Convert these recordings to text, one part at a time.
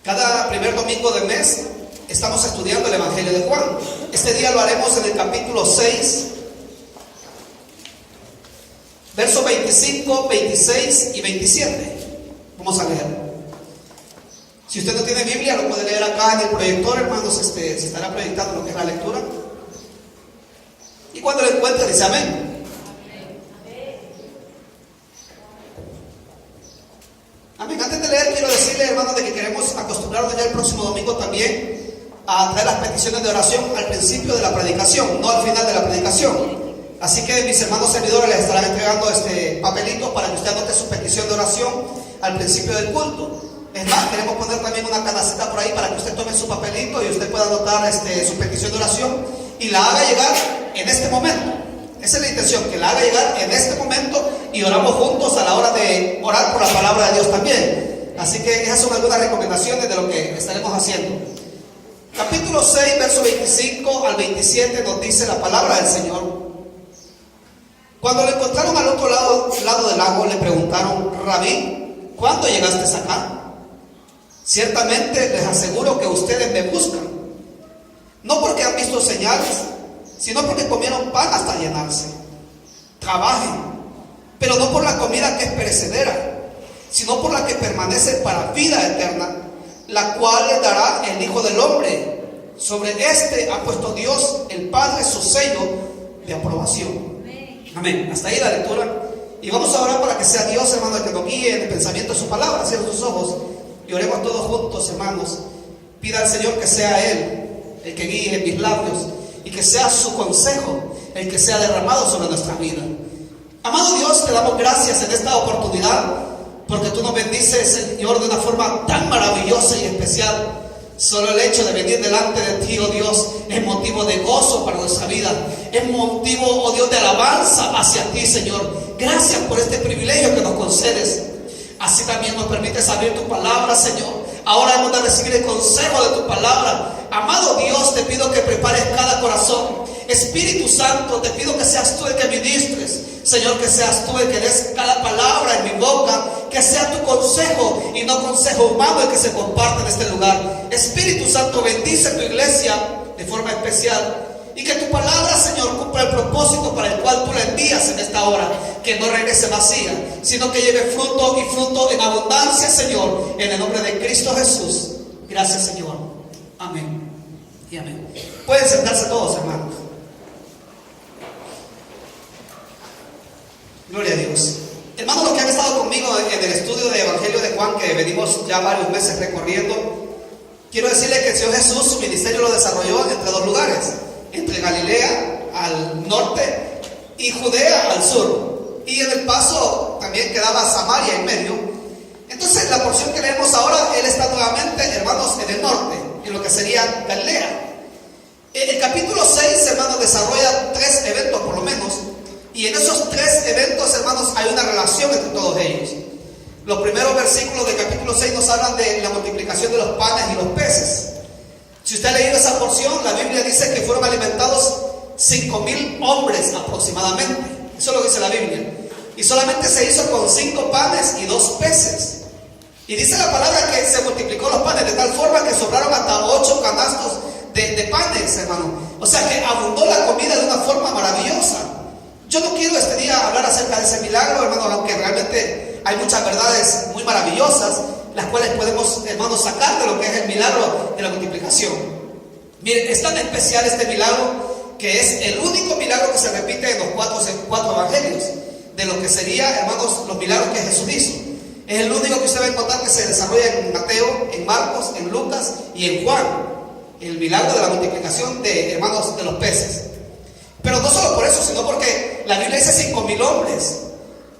Cada primer domingo del mes estamos estudiando el Evangelio de Juan. Este día lo haremos en el capítulo 6, versos 25, 26 y 27. Vamos a leer. Si usted no tiene Biblia, lo puede leer acá en el proyector, hermanos. Se estará proyectando lo que es la lectura. Y cuando lo encuentre, dice amén. Amén. Antes de leer, quiero decirle, hermanos, de que queremos acostumbrarnos ya el próximo domingo también a traer las peticiones de oración al principio de la predicación, no al final de la predicación. Así que mis hermanos servidores les estarán entregando papelitos para que usted anote su petición de oración al principio del culto. Es más, queremos poner también una canacita por ahí para que usted tome su papelito y usted pueda anotar su petición de oración y la haga llegar en este momento. Esa es la intención, que la haga llegar en este momento y oramos juntos a la hora de orar por la palabra de Dios también. Así que esas son algunas recomendaciones de lo que estaremos haciendo. Capítulo 6, verso 25 al 27 nos dice la palabra del Señor. Cuando lo encontraron al otro lado del lago, le preguntaron: Rabí, ¿cuándo llegaste acá? Ciertamente les aseguro que ustedes me buscan, no porque han visto señales, sino porque comieron pan hasta llenarse. Trabajen, pero no por la comida que es perecedera, sino por la que permanece para vida eterna, la cual les dará el Hijo del Hombre. Sobre ha puesto Dios el Padre su sello de aprobación. Amén. Hasta ahí la lectura. Y vamos a orar para que sea Dios, hermano, el que nos guíe en el pensamiento de su palabra. Cierren sus ojos y oremos todos juntos, hermanos. Pida al Señor que sea Él el que guíe mis labios y que sea su consejo el que sea derramado sobre nuestra vida. Amado Dios, te damos gracias en esta oportunidad porque tú nos bendices, Señor, de una forma tan maravillosa y especial. Solo el hecho de venir delante de ti, oh Dios, es motivo de gozo para nuestra vida. Es motivo, oh Dios, de alabanza hacia ti, Señor. Gracias por este privilegio que nos concedes. Así también nos permites abrir tu palabra, Señor. Ahora hemos de recibir el consejo de tu palabra. Amado Dios, te pido que prepares cada corazón. Espíritu Santo, te pido que seas tú el que ministres. Señor, que seas tú el que des cada palabra en mi boca. Que sea tu consejo y no consejo humano el que se comparte en este lugar. Espíritu Santo, bendice tu iglesia de forma especial. Y que tu palabra, Señor, cumpla el propósito para el cual tú la envías en esta hora. Que no regrese vacía, sino que lleve fruto y fruto en abundancia, Señor. En el nombre de Cristo Jesús. Gracias, Señor. Amén y amén. Pueden sentarse todos, hermanos. Gloria a Dios. Hermanos, los que han estado conmigo en el estudio del Evangelio de Juan, que venimos ya varios meses recorriendo, quiero decirles que el Señor Jesús, su ministerio lo desarrolló entre dos lugares: entre Galilea al norte y Judea al sur, y en el paso también quedaba Samaria en medio. Entonces la porción que leemos ahora, Él está nuevamente, hermanos, en el norte, en lo que sería Galilea. El capítulo 6, hermanos, desarrolla 3 eventos por lo menos, y en esos 3 eventos, hermanos, hay una relación entre todos ellos. Los primeros versículos del capítulo 6 nos hablan de la multiplicación de los panes y los peces. Si usted ha leído esa porción, la Biblia dice que fueron alimentados 5,000 hombres aproximadamente. Eso es lo que dice la Biblia. Y solamente se hizo con 5 panes y 2 peces. Y dice la palabra que se multiplicó los panes de tal forma que sobraron hasta 8 canastos de panes, hermano. O sea que abundó la comida de una forma maravillosa. Yo no quiero este día hablar acerca de ese milagro, hermano, aunque realmente hay muchas verdades muy maravillosas, las cuales podemos, hermanos, sacar de lo que es el milagro de la multiplicación. Miren, es tan especial este milagro que es el único milagro que se repite en los cuatro evangelios, de lo que sería, hermanos, los milagros que Jesús hizo. Es el único que usted va a encontrar que se desarrolla en Mateo, en Marcos, en Lucas y en Juan. El milagro de la multiplicación de, hermanos, de los peces. Pero no solo por eso, sino porque la Biblia dice 5,000 hombres.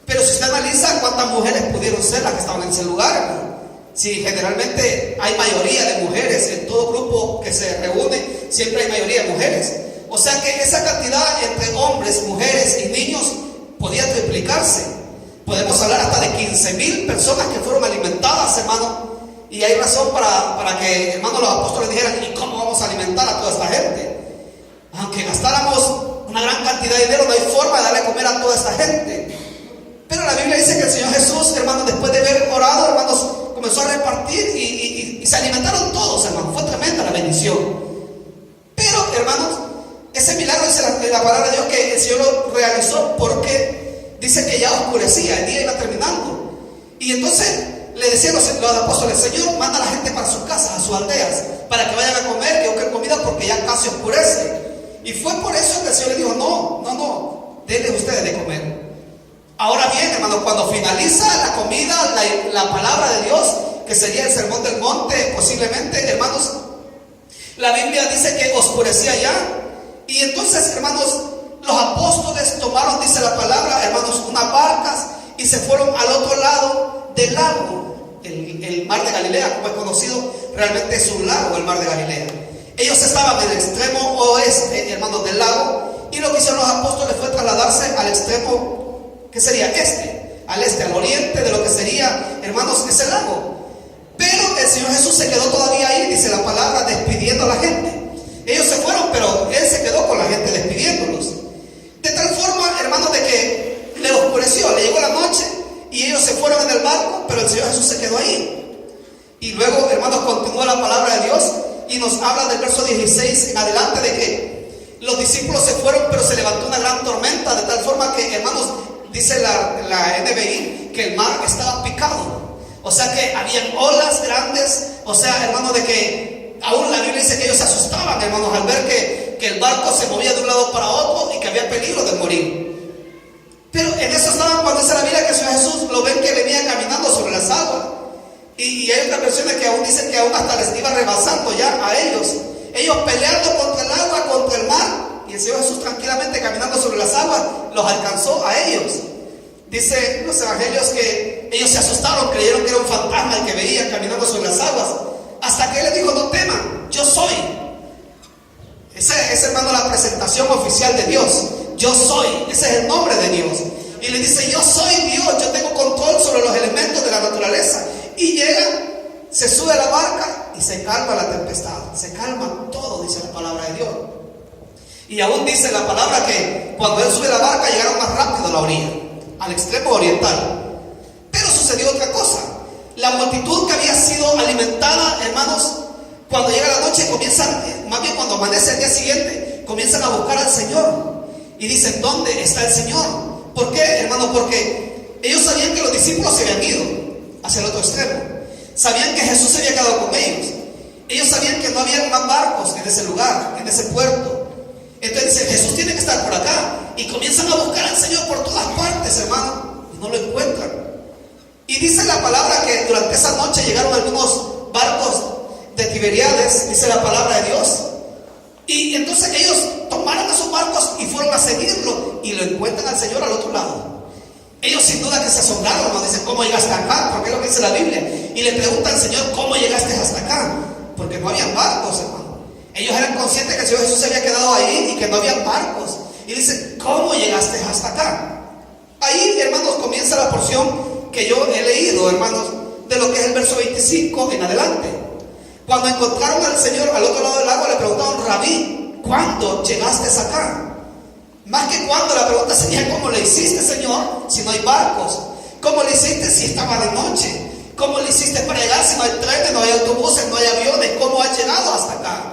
Pero si usted analiza cuántas mujeres pudieron ser las que estaban en ese lugar, hermano. Si generalmente hay mayoría de mujeres en todo grupo que se reúne, siempre hay mayoría de mujeres. O sea que esa cantidad entre hombres, mujeres y niños podía triplicarse. Podemos hablar hasta de 15,000 personas que fueron alimentadas, hermano. Y hay razón para que, hermano, los apóstoles dijeran: ¿y cómo vamos a alimentar a toda esta gente? Aunque gastáramos una gran cantidad de dinero, no hay forma de darle a comer a toda esta gente. Pero la Biblia dice que el Señor Jesús, hermanos, después de haber orado, hermanos, comenzó a repartir y se alimentó Señor lo realizó porque dice que ya oscurecía, el día iba terminando. Y entonces le decían los apóstoles: Señor, manda a la gente para sus casas, a sus aldeas, para que vayan a comer, que busquen comida, porque ya casi oscurece. Y fue por eso que el Señor le dijo: no, denle ustedes de comer. Ahora bien, hermanos, cuando finaliza la comida, la palabra de Dios, que sería el sermón del monte, posiblemente, hermanos, la Biblia dice que oscurecía ya. Y entonces, hermanos, los apóstoles tomaron, dice la palabra, hermanos, unas barcas y se fueron al otro lado del lago, el mar de Galilea, como es conocido, realmente es un lago, el mar de Galilea. Ellos estaban en el extremo oeste, hermanos, del lago, y lo que hicieron los apóstoles fue trasladarse al extremo, que sería al este, al oriente de lo que sería, hermanos, ese lago. Pero el Señor Jesús se quedó todavía ahí, dice la palabra, despidiendo a la gente. Ellos se fueron, pero Él se quedó con la gente despidiéndolos. De tal forma, hermanos, de que le oscureció, le llegó la noche y ellos se fueron en el barco, pero el Señor Jesús se quedó ahí. Y luego, hermanos, continúa la palabra de Dios y nos habla del verso 16 en adelante de que los discípulos se fueron, pero se levantó una gran tormenta, de tal forma que, hermanos, dice la NBI, que el mar estaba picado. O sea que habían olas grandes, o sea, hermanos, de que aún la Biblia dice que ellos se asustaban, hermanos, al ver que el barco se movía de un lado para otro y que había peligro de morir. Pero en eso estaban cuando dice la Biblia que el Señor Jesús lo ven que venía caminando sobre las aguas. Y hay otras versiones que aún dicen que aún hasta les iba rebasando ya a ellos. Ellos peleando contra el agua, contra el mar. Y el Señor Jesús tranquilamente caminando sobre las aguas los alcanzó a ellos. Dice los evangelios que ellos se asustaron, creyeron que era un fantasma el que veían caminando sobre las aguas. Hasta que Él les dijo: no teman, yo soy. Esa es, hermano, la presentación oficial de Dios. Yo soy, ese es el nombre de Dios. Y le dice: yo soy Dios, yo tengo control sobre los elementos de la naturaleza. Y llega, se sube a la barca y se calma la tempestad. Se calma todo, dice la palabra de Dios. Y aún dice la palabra que cuando Él sube a la barca llegaron más rápido a la orilla, al extremo oriental. Pero sucedió otra cosa. La multitud que había sido alimentada, hermanos, cuando llega la noche comienzan, más bien cuando amanece el día siguiente, comienzan a buscar al Señor y dicen: ¿dónde está el Señor? ¿Por qué, hermanos? Porque ellos sabían que los discípulos se habían ido hacia el otro extremo. Sabían que Jesús se había quedado con ellos. Ellos sabían que no había más barcos en ese lugar, en ese puerto. Entonces dicen: Jesús tiene que estar por acá. Y comienzan a buscar al Señor por todas partes, hermano, y no lo encuentran. Y dice la palabra que durante esa noche llegaron algunos barcos de Tiberíades, dice la palabra de Dios. Y entonces ellos tomaron esos barcos y fueron a seguirlo y lo encuentran al Señor al otro lado. Ellos sin duda que se asombraron, nos dicen: ¿cómo llegaste acá? Porque es lo que dice la Biblia. Y le preguntan al Señor: ¿cómo llegaste hasta acá? Porque no habían barcos, hermano. Ellos eran conscientes que el Señor Jesús se había quedado ahí y que no había barcos. Y dicen: ¿cómo llegaste hasta acá? Ahí, hermanos, comienza la porción que yo he leído, hermanos, de lo que es el verso 25 en adelante. Cuando encontraron al Señor al otro lado del lago, le preguntaron: Rabí, ¿cuándo llegaste acá? Más que cuándo, la pregunta sería: ¿cómo le hiciste, Señor, si no hay barcos? ¿Cómo le hiciste si estaba de noche? ¿Cómo le hiciste para llegar si no hay trenes, no hay autobuses, no hay aviones? ¿Cómo has llegado hasta acá?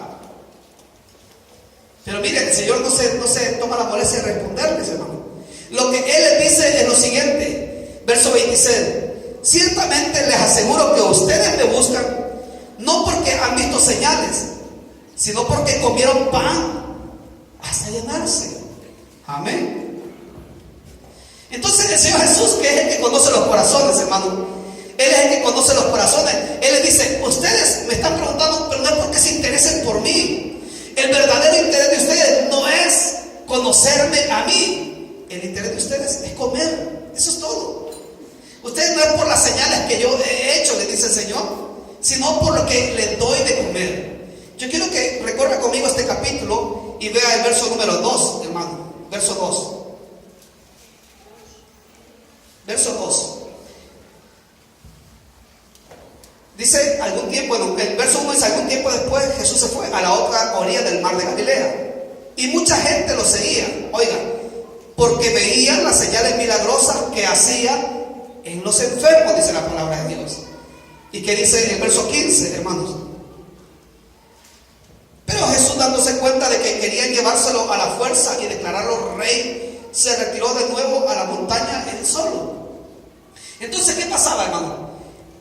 Pero miren, el Señor no se toma la molestia de responderles, hermano. Lo que Él les dice es lo siguiente, verso 26: ciertamente les aseguro que ustedes me buscan no porque han visto señales, sino porque comieron pan hasta llenarse. Amén. Entonces el Señor Jesús, que es el que conoce los corazones, hermano, Él es el que conoce los corazones. Él les dice: ustedes me están preguntando, pero no es porque se interesen por mí. El verdadero interés de ustedes no es conocerme a mí. El interés de ustedes es comer. Eso es todo. Ustedes no es por las señales que yo he hecho, les dice el Señor, sino por lo que les doy de comer. Yo quiero que recorra conmigo este capítulo y vea el verso número 2, hermano. Verso 2. Verso 2. Dice: algún tiempo, bueno, el verso 1 dice: algún tiempo después Jesús se fue a la otra orilla del mar de Galilea y mucha gente lo seguía, oigan, porque veían las señales milagrosas que hacía en los enfermos, dice la palabra de Dios. ¿Y qué dice el verso 15, hermanos? Pero Jesús, dándose cuenta de que querían llevárselo a la fuerza y declararlo rey hermano.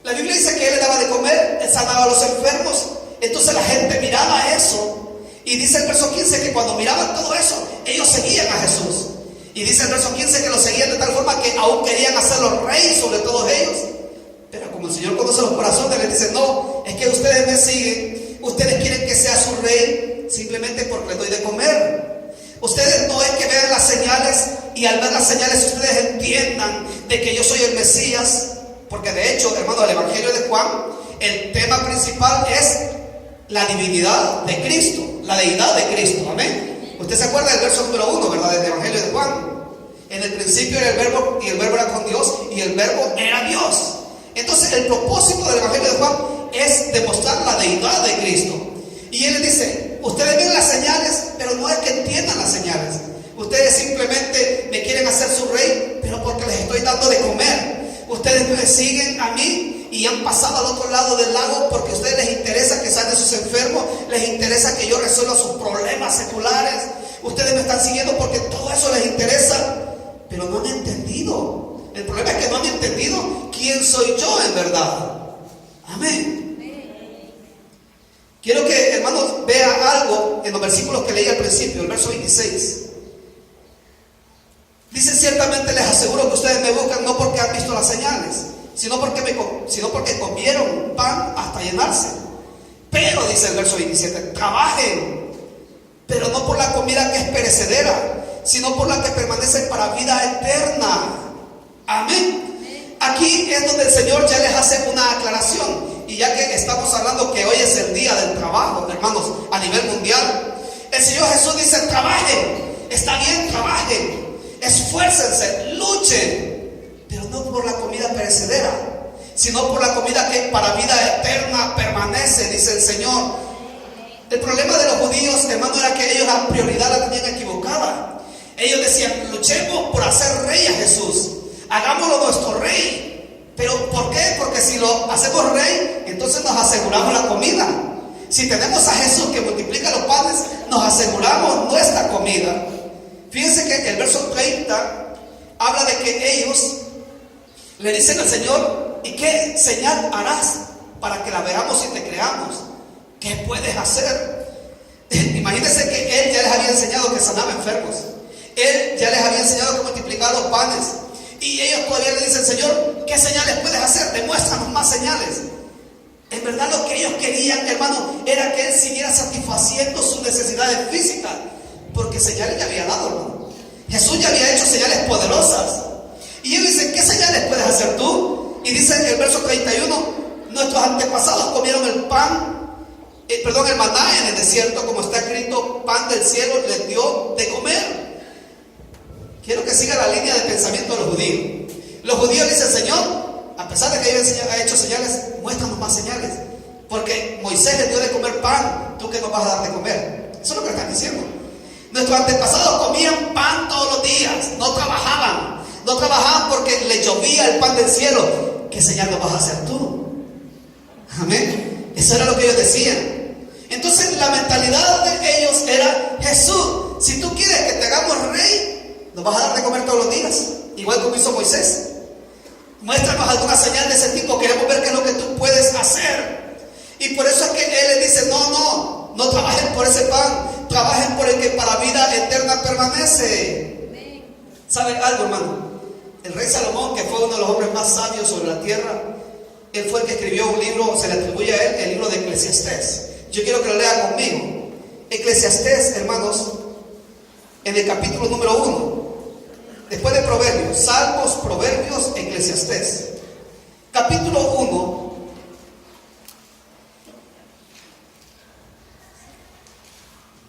La Biblia dice que Él le daba de comer, Él sanaba a los enfermos. Entonces la gente miraba eso. Y dice el verso 15 que cuando miraban todo eso, ellos seguían a Jesús. Y dice el verso 15 que lo seguían de tal forma que aún querían hacerlo rey sobre todos ellos. Pero como el Señor conoce los corazones, les dice: no, es que ustedes me siguen, ustedes quieren que sea su rey simplemente porque les doy de comer. Ustedes no es que vean las señales y al ver las señales ustedes entiendan de que yo soy el Mesías. Porque de hecho, hermano, el Evangelio de Juan, el tema principal es la divinidad de Cristo, la deidad de Cristo. Amén. Usted se acuerda del verso número 1, ¿verdad? Del Evangelio de Juan. En el principio era el verbo, y el verbo era con Dios, y el verbo era Dios. Entonces el propósito del Evangelio de Juan es demostrar la deidad de Cristo. Y Él les dice: ustedes ven las señales, pero no es que entiendan las señales. Ustedes simplemente me quieren hacer su rey, pero porque les estoy dando de comer. Ustedes me siguen a mí y han pasado al otro lado del lago porque a ustedes les interesa que sanen sus enfermos, les interesa que yo resuelva sus problemas seculares. Ustedes me están siguiendo porque todo eso les interesa, pero no han entendido. El problema es que no han entendido quién soy yo en verdad. Amén. Quiero que, hermanos, vean algo en los versículos que leí al principio, el verso 26. Dice: ciertamente les aseguro que ustedes me buscan no porque han visto las señales, sino porque comieron pan hasta llenarse. Pero, dice el verso 27, trabajen, pero no por la comida que es perecedera, sino por la que permanece para vida eterna. Amén. Aquí es donde el Señor ya les hace una aclaración. Y ya que estamos hablando que hoy es el día del trabajo, hermanos, a nivel mundial, el Señor Jesús dice: trabajen, está bien, trabajen, esfuércense, luchen, pero no por la comida perecedera, sino por la comida que para vida eterna permanece, dice el Señor. El problema de los judíos, hermano, era que ellos la prioridad la tenían equivocada. Ellos decían: luchemos por hacer rey a Jesús, hagámoslo nuestro rey. ¿Pero por qué? Porque si lo hacemos rey, entonces nos aseguramos la comida. Si tenemos a Jesús que multiplica los panes, nos aseguramos nuestra comida. Fíjense que el verso 30 habla de que ellos le dicen al Señor: ¿y qué señal harás para que la veamos y te creamos? ¿Qué puedes hacer? Imagínense que Él ya les había enseñado que sanaba enfermos. Él ya les había enseñado que multiplicaba los panes. Y ellos todavía le dicen: Señor, ¿qué señales puedes hacer? Demuéstranos más señales. En verdad lo que ellos querían, hermano, era que Él siguiera satisfaciendo sus necesidades físicas. Porque señales ya había dado, hermano. Jesús ya había hecho señales poderosas. Y ellos dicen: ¿qué señales puedes hacer tú? Y dice el verso 31: nuestros antepasados comieron el maná en el desierto, como está escrito: pan del cielo les dio de comer. Quiero que siga la línea de pensamiento de los judíos. Los judíos dicen: Señor, a pesar de que ellos han hecho señales, muéstranos más señales. Porque Moisés les dio de comer pan, ¿tú qué nos vas a dar de comer? Eso es lo que están diciendo. Nuestros antepasados comían pan todos los días, no trabajaban. No trabajaban porque les llovía el pan del cielo. ¿Qué señal nos vas a hacer tú? Amén. Eso era lo que ellos decían. Entonces la mentalidad de ellos era: Jesús, si tú quieres que te hagamos rey, nos vas a dar de comer todos los días, igual como hizo Moisés. Muéstranos alguna señal de ese tipo, queremos ver qué es lo que tú puedes hacer. Y por eso es que Él les dice: no trabajen por ese pan, trabajen por el que para vida eterna permanece. ¿Saben algo, hermano? El rey Salomón, que fue uno de los hombres más sabios sobre la tierra, él fue el que escribió un libro, se le atribuye a él, el libro de Eclesiastés. Yo quiero que lo lean conmigo. Eclesiastés, hermanos, en el capítulo número 1, después de Proverbios, Salmos, Proverbios, Eclesiastés, capítulo 1,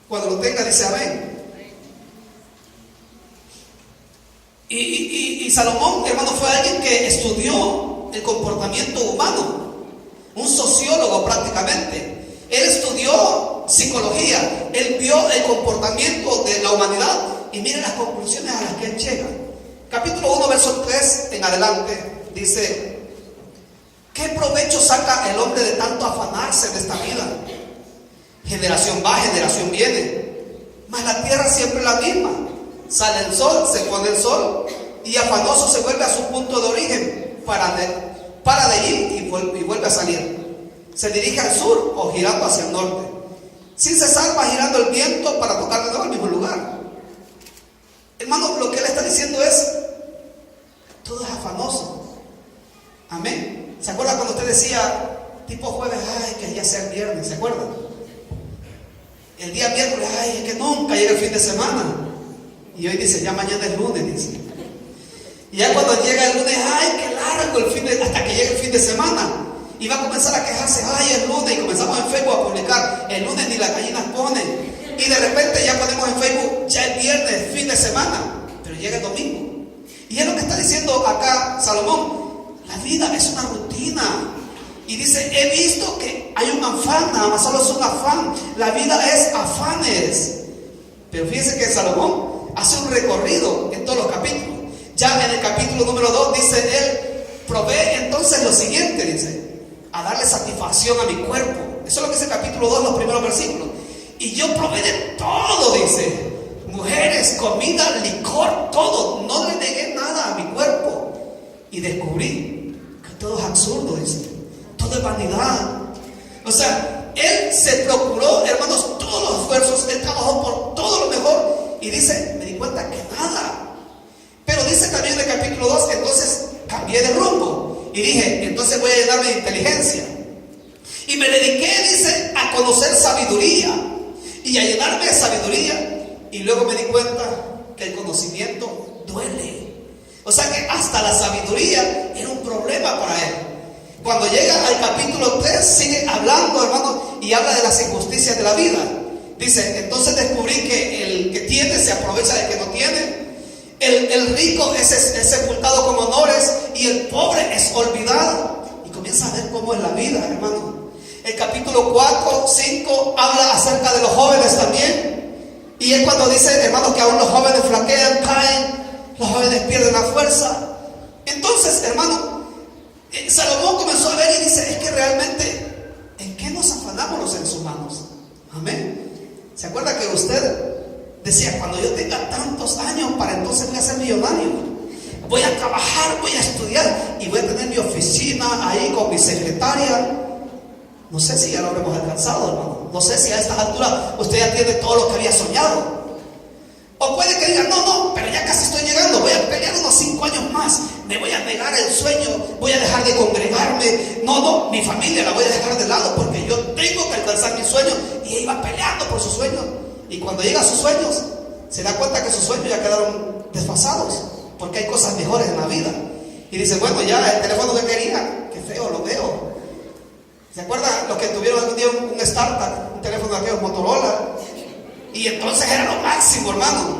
cuando lo tenga dice amén. Y Salomón, hermano, fue alguien que estudió el comportamiento humano, un sociólogo prácticamente. Él estudió psicología, él vio el comportamiento de la humanidad y miren las conclusiones a las que él llega. Capítulo 1, verso 3 en adelante, dice: ¿qué provecho saca el hombre de tanto afanarse en esta vida? Generación va, generación viene, mas la tierra siempre es la misma. Sale el sol, se pone el sol, y afanoso se vuelve a su punto de origen para para de allí y vuelve a salir. Se dirige al sur o girando hacia el norte. Sin cesar va girando el viento para tocar de nuevo al mismo lugar. Hermano, lo que él está diciendo es, todo es afanoso. Amén. ¿Se acuerda cuando usted decía, tipo jueves, ay, que ya sea el viernes? ¿Se acuerda? El día miércoles, ay, es que nunca llega el fin de semana. Y hoy dice, ya mañana es lunes, dice. Y ya cuando llega el lunes, ay, qué largo hasta que llegue el fin de semana. Y va a comenzar a quejarse, ay, es lunes. Y comenzamos en Facebook a publicar, el lunes ni las gallinas ponen. Y de repente ya ponemos en Facebook, ya el viernes, fin de semana. Pero llega el domingo. Y es lo que está diciendo acá Salomón. La vida es una rutina. Y dice, he visto que hay un afán, nada más solo es un afán. La vida es afanes. Pero fíjense que Salomón hace un recorrido en todos los capítulos. Ya en el capítulo número 2 dice, él provee entonces lo siguiente, dice, a darle satisfacción a mi cuerpo. Eso es lo que dice el capítulo 2, los primeros versículos. Y yo probé de todo, dice, mujeres, comida, licor, todo. No le negué nada a mi cuerpo. Y descubrí que todo es absurdo, dice. Todo es vanidad. O sea, él se procuró, hermanos, todos los esfuerzos. Él trabajó por todo lo mejor. Y dice, me di cuenta que nada. Pero dice también en el capítulo 2, entonces cambié de rumbo. Y dije, entonces voy a llenarme de inteligencia. Y me dediqué, dice, a conocer sabiduría. Y a llenarme de sabiduría. Y luego me di cuenta que el conocimiento duele. O sea que hasta la sabiduría era un problema para él. Cuando llega al capítulo 3, sigue hablando, hermano, y habla de las injusticias de la vida. Dice, entonces descubrí que el que tiene se aprovecha del que no tiene. El rico es sepultado con honores y el pobre es olvidado. Y comienza a ver cómo es la vida, hermano. El capítulo 4, 5 habla acerca de los jóvenes también. Y es cuando dice, hermanos, que aún los jóvenes flaquean, caen, los jóvenes pierden la fuerza. Entonces, hermano, Salomón comenzó a ver y dice, es que realmente, ¿en qué nos afanamos los seres humanos? Amén. ¿Se acuerda que usted decía, cuando yo tenga tantos años, para entonces voy a ser millonario? Voy a trabajar, voy a estudiar y voy a tener mi oficina ahí con mi secretaria. No sé si ya lo habremos alcanzado, hermano. No sé si a estas alturas usted ya tiene todo lo que había soñado. O puede que diga, no, pero ya casi estoy llegando. Voy a pelear unos 5 años más. Me voy a negar el sueño. Voy a dejar de congregarme. No, mi familia la voy a dejar de lado porque yo tengo que alcanzar mi sueño. Y ella va peleando por sus sueños. Y cuando llega a sus sueños, se da cuenta que sus sueños ya quedaron desfasados. Porque hay cosas mejores en la vida. Y dice, bueno, ya el teléfono que quería, qué feo lo veo. ¿Se acuerdan los que tuvieron algún día un startup, un teléfono de aquellos Motorola? Y entonces era lo máximo, hermano.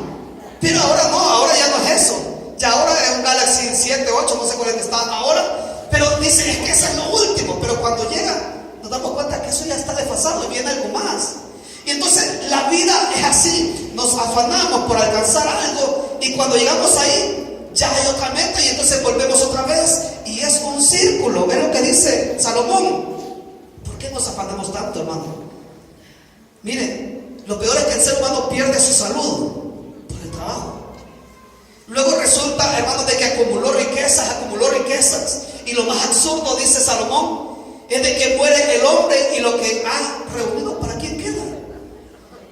Pero ahora no, ahora ya no es eso. Ya ahora es un Galaxy 7, 8, no sé cuál es que está ahora. Pero dice, es que eso es lo último. Pero cuando llega, nos damos cuenta que eso ya está desfasado y viene algo más. Y entonces la vida es así. Nos afanamos por alcanzar algo. Y cuando llegamos ahí, ya hay otra meta. Y entonces volvemos otra vez. Y es un círculo. ¿Ven lo que dice Salomón? ¿Por qué nos afanamos tanto, hermano? Mire, lo peor es que el ser humano pierde su salud por el trabajo. Luego resulta, hermano, de que acumuló riquezas. Y lo más absurdo, dice Salomón, es de que muere el hombre y lo que ha reunido, ¿para quién queda?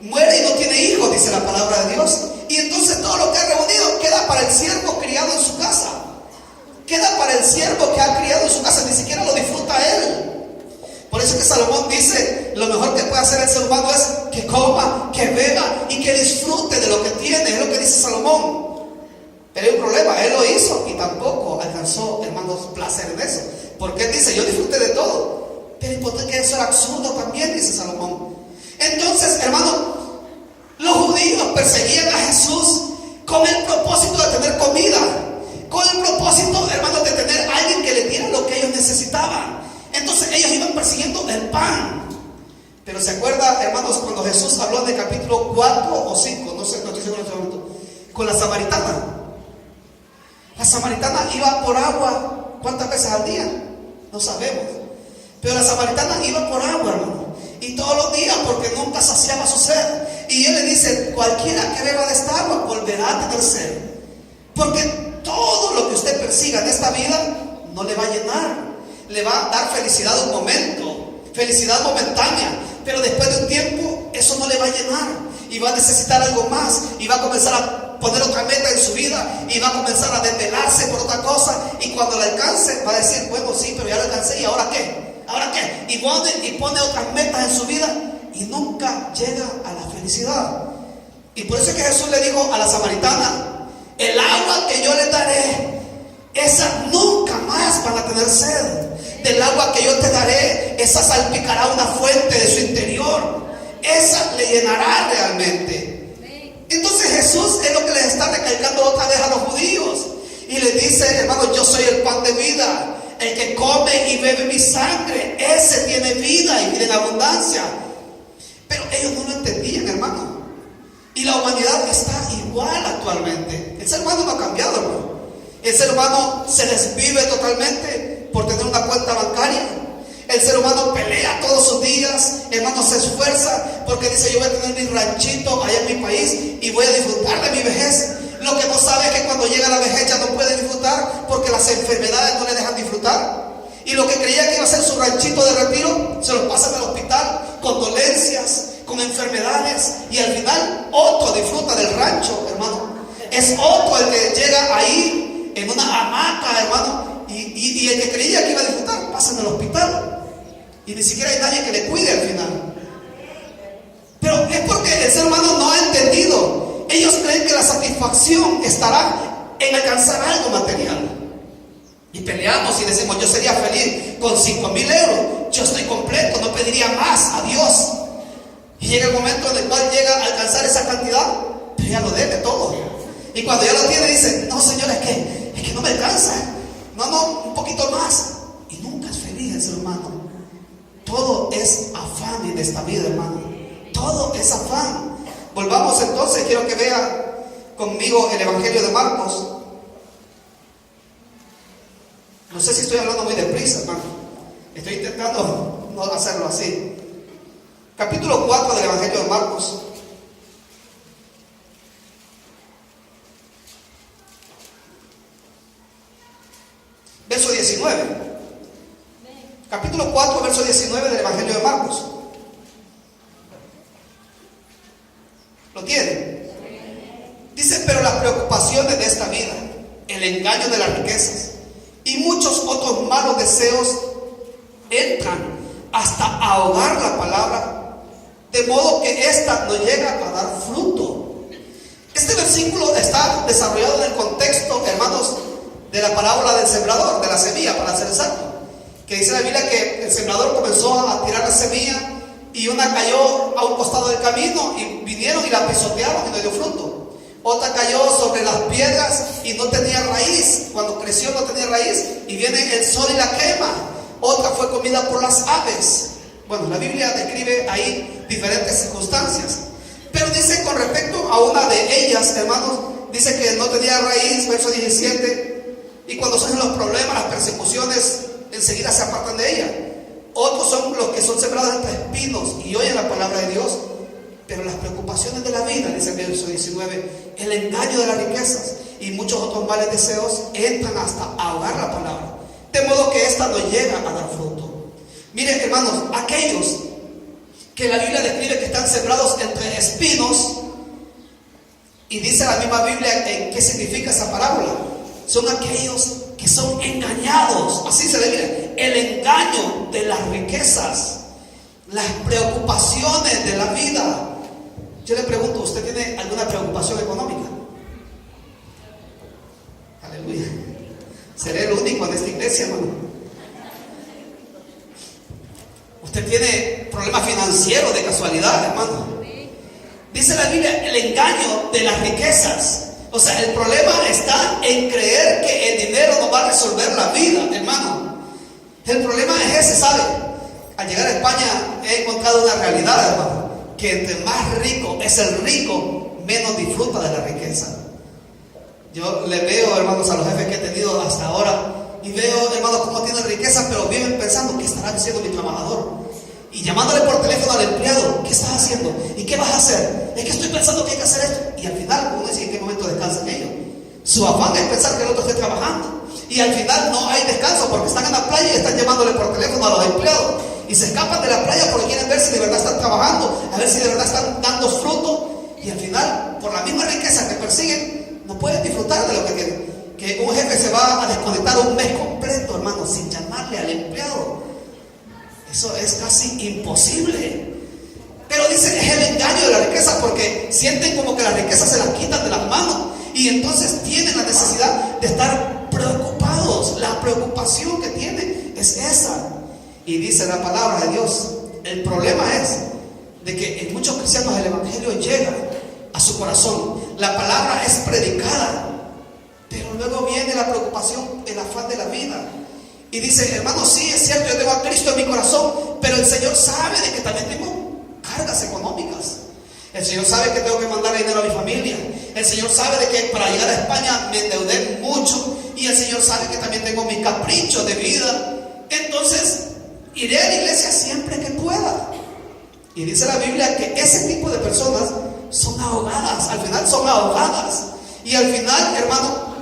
Muere y no tiene hijos, dice la palabra de Dios. Y entonces todo lo que ha reunido queda para el siervo criado en su casa. Queda para el siervo que ha criado en su casa, ni siquiera lo disfruta él. Por eso que Salomón dice, lo mejor que puede hacer el ser humano es que coma, que beba y que disfrute de lo que tiene. Es lo que dice Salomón. Pero hay un problema, él lo hizo y tampoco alcanzó, hermanos, placer en eso. Porque él dice, yo disfruté de todo. Pero importa que eso era absurdo también, dice Salomón. Entonces, hermano, los judíos perseguían a Jesús con el propósito de tener comida. Con el propósito, hermanos, de tener a alguien que le diera lo que ellos necesitaban. Entonces ellos iban persiguiendo el pan. Pero se acuerda, hermanos, cuando Jesús habló en el capítulo 4 o 5, no sé, no estoy seguro en este momento, con la samaritana. La samaritana iba por agua. ¿Cuántas veces al día? No sabemos. Pero la samaritana iba por agua, hermano. Y todos los días, porque nunca saciaba su sed. Y él le dice, cualquiera que beba de esta agua volverá a tener sed. Porque todo lo que usted persiga en esta vida no le va a llenar. le va a dar felicidad un momento, felicidad momentánea, pero después de un tiempo eso no le va a llenar y va a necesitar algo más y va a comenzar a poner otra meta en su vida y va a comenzar a desvelarse por otra cosa, y cuando la alcance va a decir, bueno, sí, pero ya la alcancé, ¿y ahora qué? ¿Ahora qué? Y pone otras metas en su vida y nunca llega a la felicidad. Y por eso es que Jesús le dijo a la samaritana, el agua que yo le daré, esa nunca más van a tener sed. Del agua que yo te daré, esa salpicará una fuente de su interior, esa le llenará realmente. Entonces Jesús es lo que les está recalcando otra vez a los judíos y les dice, hermanos, yo soy el pan de vida. El que come y bebe mi sangre, ese tiene vida y vida en abundancia. Pero ellos no lo entendían, hermano. Y la humanidad está igual actualmente. El ser humano no ha cambiado, hermano. El ser humano se desvive totalmente por tener una cuenta bancaria. El ser humano pelea todos sus días, hermano, se esfuerza porque dice, yo voy a tener mi ranchito allá en mi país y voy a disfrutar de mi vejez. Lo que no sabe es que cuando llega la vejez ya no puede disfrutar porque las enfermedades no le dejan disfrutar. Y lo que creía que iba a ser su ranchito de retiro, se lo pasan al hospital con dolencias, con enfermedades, y al final otro disfruta del rancho, hermano. Es otro el que llega ahí en una hamaca, hermano, y el que creía que iba a disfrutar pasa en el hospital y ni siquiera hay nadie que le cuide al final. Pero es porque el ser humano no ha entendido. Ellos creen que la satisfacción estará en alcanzar algo material. Y peleamos y decimos, yo sería feliz con 5,000 euros. Yo estoy completo, no pediría más a Dios. Y llega el momento en el cual llega a alcanzar esa cantidad, pero ya lo debe todo. Y cuando ya lo tiene dice, no, Señor, es que no me alcanza. No, un poquito más. Y nunca es feliz el ser humano. Todo es afán en esta vida, hermano. Todo es afán. Volvamos entonces, quiero que vea conmigo el Evangelio de Marcos. No sé si estoy hablando muy deprisa, hermano. Estoy intentando no hacerlo así. Capítulo 4 del Evangelio de Marcos. Verso 19. Capítulo 4, verso 19 del Evangelio de Marcos. ¿Lo tiene? Dice, pero las preocupaciones de esta vida, el engaño de las riquezas y muchos otros malos deseos entran hasta ahogar la palabra, de modo que ésta no llega a dar fruto. Este versículo está desarrollado en el contexto, hermanos, de la parábola del sembrador, de la semilla, para ser exacto, que dice la Biblia que el sembrador comenzó a tirar la semilla y una cayó a un costado del camino y vinieron y la pisotearon y no dio fruto. Otra cayó sobre las piedras y no tenía raíz. Cuando creció no tenía raíz y viene el sol y la quema. Otra fue comida por las aves. Bueno, la Biblia describe ahí diferentes circunstancias, pero dice con respecto a una de ellas, hermanos, dice que no tenía raíz, verso 17, y cuando surgen los problemas, las persecuciones, enseguida se apartan de ella. Otros son los que son sembrados entre espinos y oyen la palabra de Dios, pero las preocupaciones de la vida, dice el verso 19, el engaño de las riquezas y muchos otros males deseos entran hasta ahogar la palabra, de modo que ésta no llega a dar fruto. Miren, hermanos, aquellos que la Biblia describe que están sembrados entre espinos, y dice la misma Biblia en qué significa esa parábola, son aquellos que son engañados, así se le dice, el engaño de las riquezas, las preocupaciones de la vida. Yo le pregunto, ¿usted tiene alguna preocupación económica? Aleluya. ¿Seré el único en esta iglesia, hermano? ¿Usted tiene problemas financieros de casualidad, hermano? Dice la Biblia, el engaño de las riquezas. O sea, el problema está en creer que el dinero no va a resolver la vida, hermano. El problema es ese, ¿sabe? Al llegar a España he encontrado una realidad, hermano, que entre más rico es el rico, menos disfruta de la riqueza. Yo le veo, hermanos, a los jefes que he tenido hasta ahora, y veo, hermanos, cómo tienen riqueza, pero viven pensando, ¿qué estará haciendo mi trabajador? Y llamándole por teléfono al empleado, ¿qué estás haciendo? ¿Y qué vas a hacer? Es que estoy pensando que hay que hacer esto. Y al final, uno dice, ¿en qué momento descansan ellos? Su afán es pensar que el otro esté trabajando. Y al final no hay descanso porque están en la playa y están llamándole como a los empleados. Y se escapan de la playa porque quieren ver si de verdad están trabajando, a ver si de verdad están dando fruto. Y al final, por la misma riqueza que persiguen, no pueden disfrutar de lo que tienen. Que un jefe se va a desconectar un mes completo, hermano, sin llamarle al empleado. Eso es casi imposible. Pero dicen, es el engaño de la riqueza, porque sienten como que las riquezas se las quitan de las manos. Y entonces tienen la necesidad de estar preocupados. La preocupación que tienen es esa. Y dice la palabra de Dios, el problema es de que en muchos cristianos el evangelio llega a su corazón, la palabra es predicada, pero luego viene la preocupación, el afán de la vida. Y dice, hermano, sí, es cierto, yo tengo a Cristo en mi corazón, pero el Señor sabe de que también tengo cargas económicas. El Señor sabe que tengo que mandar dinero a mi familia. El Señor sabe de que para llegar a España me endeudé mucho. Y el Señor sabe que también tengo mis caprichos de vida. Entonces iré a la iglesia siempre que pueda. Y dice la Biblia que ese tipo de personas son ahogadas. Al final son ahogadas. Y al final, hermano,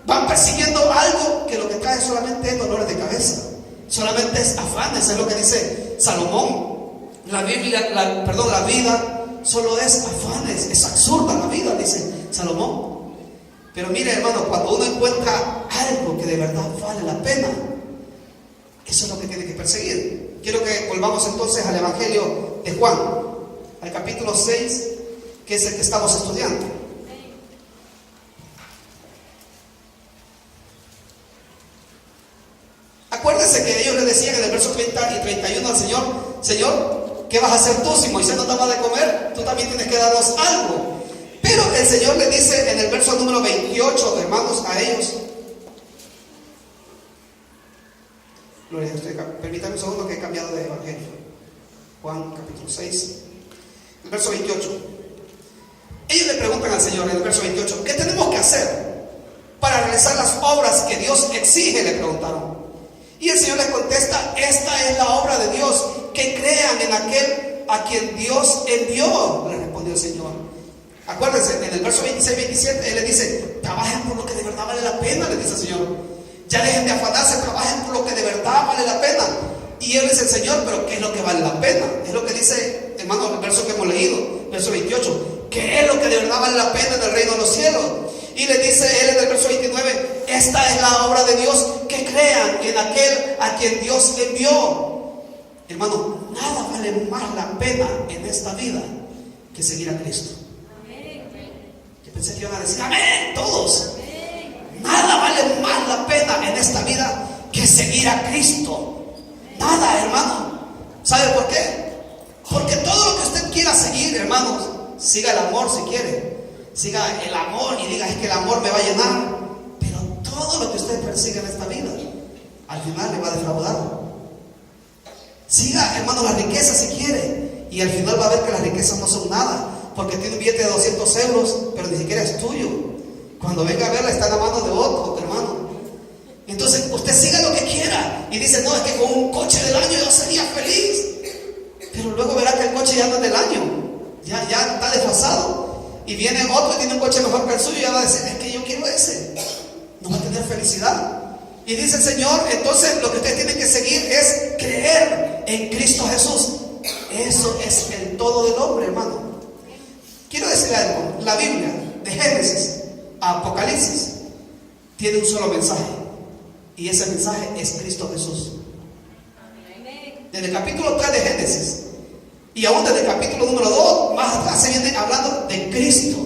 van persiguiendo algo que lo que trae solamente es dolores de cabeza. Solamente es afanes. Es lo que dice Salomón. La vida solo es afanes. Es absurda la vida, dice Salomón. Pero mire, hermano, cuando uno encuentra algo que de verdad vale la pena, eso es lo que tiene que perseguir. Quiero que volvamos entonces al Evangelio de Juan, al capítulo 6, que es el que estamos estudiando. Acuérdense que ellos le decían en el verso 30 y 31 al Señor: Señor, ¿qué vas a hacer tú? Si Moisés no te va de comer, tú también tienes que darnos algo. Pero el Señor le dice en el verso número 28, hermanos, a ellos. Gloria a Dios. Permítanme un segundo que he cambiado de evangelio. Juan capítulo 6, el verso 28. Ellos le preguntan al Señor en el verso 28: ¿qué tenemos que hacer para realizar las obras que Dios exige? Le preguntaron. Y el Señor les contesta: esta es la obra de Dios, que crean en aquel a quien Dios envió. Le respondió el Señor. Acuérdense, en el verso 26-27 Él le dice: trabajen por lo que de verdad vale la pena, le dice el Señor. Ya dejen de afanarse, trabajen por lo que de verdad vale la pena. Y él dice: Señor, pero ¿qué es lo que vale la pena? Es lo que dice, hermano, el verso que hemos leído, verso 28. ¿Qué es lo que de verdad vale la pena en el reino de los cielos? Y le dice él en el verso 29: esta es la obra de Dios, que crean en aquel a quien Dios envió. Hermano, nada vale más la pena en esta vida que seguir a Cristo. Yo pensé que iban a decir amén, todos. Nada vale más la pena en esta vida que seguir a Cristo. Nada, hermano. ¿Sabe por qué? Porque todo lo que usted quiera seguir, hermanos, siga el amor si quiere. Siga el amor y diga: es que el amor me va a llenar. Pero todo lo que usted persiga en esta vida, al final le va a defraudar. Siga, hermano, la riqueza si quiere, y al final va a ver que las riquezas no son nada, porque tiene un billete de 200 euros, pero ni siquiera es tuyo. Cuando venga a verla está en la mano de otro, hermano. Entonces usted siga lo que quiera y dice: no, es que con un coche del año yo sería feliz. Pero luego verá que el coche ya no es del año, ya está desfasado. Y viene otro y tiene un coche mejor que el suyo y ya va a decir: es que yo quiero ese. No va a tener felicidad. Y dice el Señor: entonces lo que usted tiene que seguir es creer en Cristo Jesús. Eso es el todo del hombre, hermano. Quiero decirle algo: la Biblia, de Génesis a Apocalipsis, tiene un solo mensaje, y ese mensaje es Cristo Jesús. Desde el capítulo 3 de Génesis y aún desde el capítulo número 2 más atrás se viene hablando de Cristo.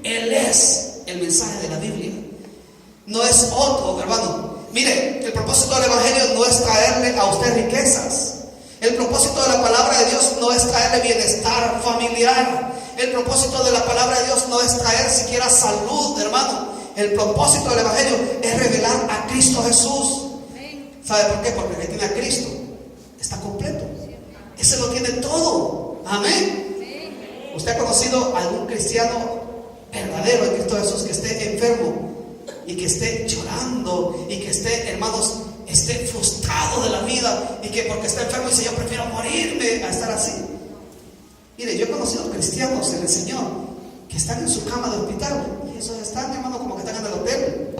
Él es el mensaje de la Biblia, no es otro, hermano. Mire, el propósito del evangelio no es traerle a usted riquezas. El propósito de la palabra de Dios no es traerle bienestar familiar. El propósito de la palabra de Dios no es traer siquiera salud, hermano. El propósito del evangelio es revelar a Cristo Jesús. ¿Sabe por qué? Porque el que tiene a Cristo está completo. Ese lo tiene todo. Amén. ¿Usted ha conocido a algún cristiano verdadero en Cristo Jesús que esté enfermo y que esté llorando y que esté, hermanos, esté frustrado de la vida y que porque está enfermo dice: yo prefiero morirme a estar así? Mire, yo he conocido cristianos en el Señor que están en su cama de hospital y esos están, hermano, como que están en el hotel.